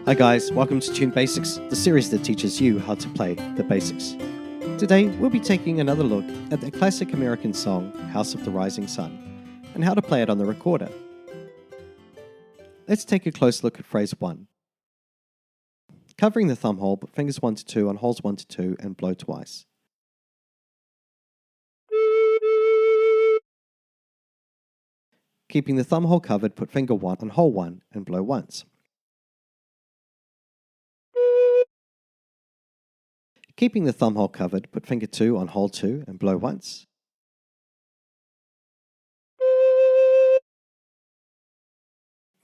Hi guys, welcome to Tune Basics, the series that teaches you how to play the basics. Today we'll be taking another look at the classic American song, House of the Rising Sun, and how to play it on the recorder. Let's take a close look at phrase 1. Covering the thumb hole, put fingers 1 to 2 on holes 1 to 2 and blow twice. Keeping the thumb hole covered, put finger 1 on hole 1 and blow once. Keeping the thumb hole covered, put finger 2 on hole 2 and blow once.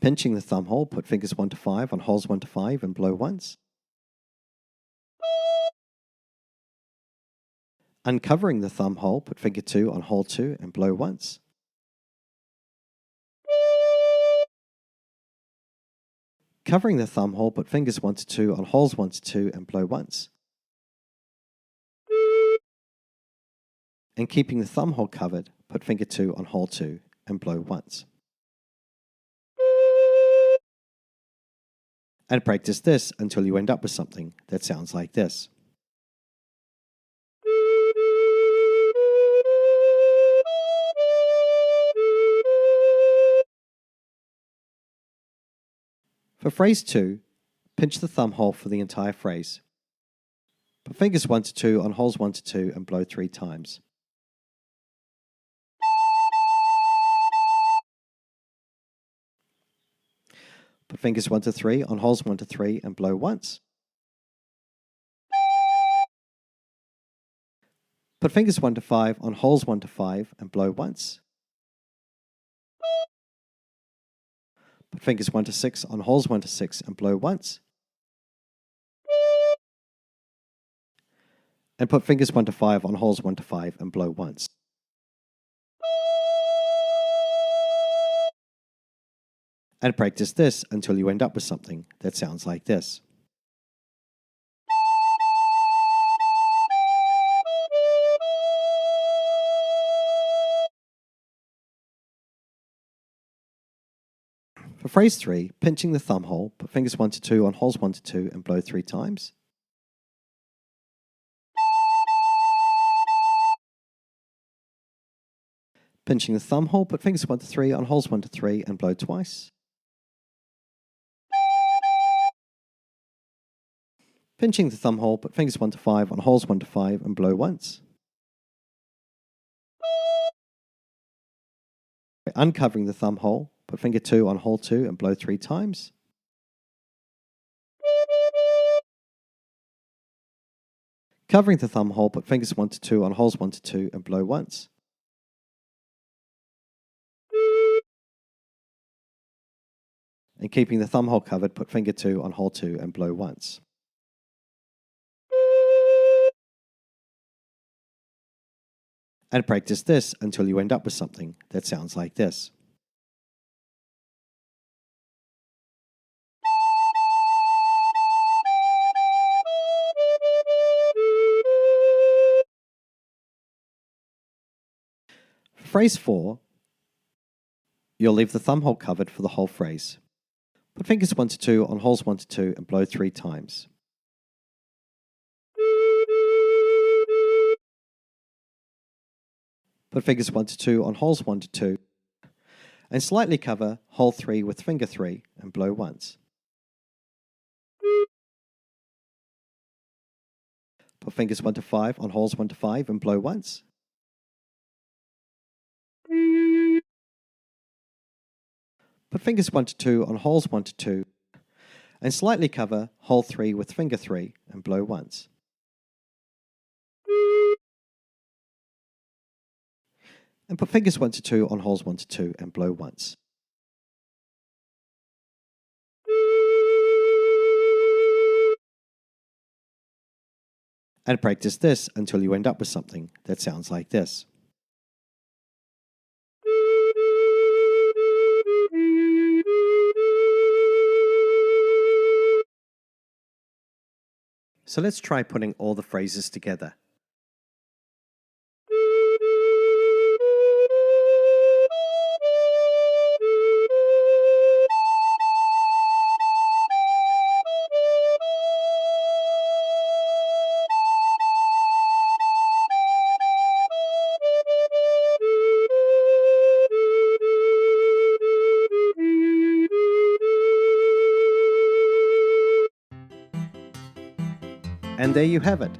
Pinching the thumb hole, put fingers 1 to 5 on holes 1 to 5 and blow once. Uncovering the thumb hole, put finger 2 on hole 2 and blow once. Covering the thumb hole, put fingers 1 to 2 on holes 1 to 2 and blow once. And keeping the thumb hole covered, put finger 2 on hole 2 and blow once. And practice this until you end up with something that sounds like this. For phrase 2, pinch the thumb hole for the entire phrase. Put fingers 1 to 2 on holes 1 to 2 and blow 3 times. Put fingers 1 to 3 on holes 1 to 3 and blow once. Put fingers 1 to 5 on holes 1 to 5 and blow once. Put fingers 1 to 6 on holes 1 to 6 and blow once. And put fingers 1 to 5 on holes 1 to 5 and blow once. And practice this until you end up with something that sounds like this. For phrase 3, pinching the thumb hole, put fingers 1 to 2 on holes 1 to 2 and blow 3 times. Pinching the thumb hole, put fingers 1 to 3 on holes 1 to 3 and blow twice. Pinching the thumb hole, put fingers 1 to 5 on holes 1 to 5 and blow once. Uncovering the thumb hole, put finger 2 on hole 2 and blow 3 times. Covering the thumb hole, put fingers 1 to 2 on holes 1 to 2 and blow once. And keeping the thumb hole covered, put finger 2 on hole 2 and blow once. And practice this until you end up with something that sounds like this. For phrase 4, you'll leave the thumb hole covered for the whole phrase. Put fingers 1 to 2 on holes 1 to 2 and blow 3 times. Put fingers 1 to 2 on holes 1 to 2 and slightly cover hole 3 with finger 3 and blow once. Put fingers 1 to 5 on holes 1 to 5 and blow once. Put fingers 1 to 2 on holes 1 to 2 and slightly cover hole 3 with finger 3 and blow once. And put fingers 1 to 2 on holes 1 to 2 and blow once. And practice this until you end up with something that sounds like this. So let's try putting all the phrases together. And there you have it.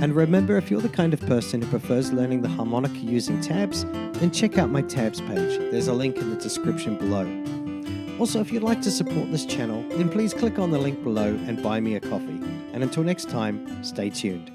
And remember, if you're the kind of person who prefers learning the harmonica using tabs, then check out my tabs page. There's a link in the description below. Also, if you'd like to support this channel, then please click on the link below and buy me a coffee. And until next time, stay tuned.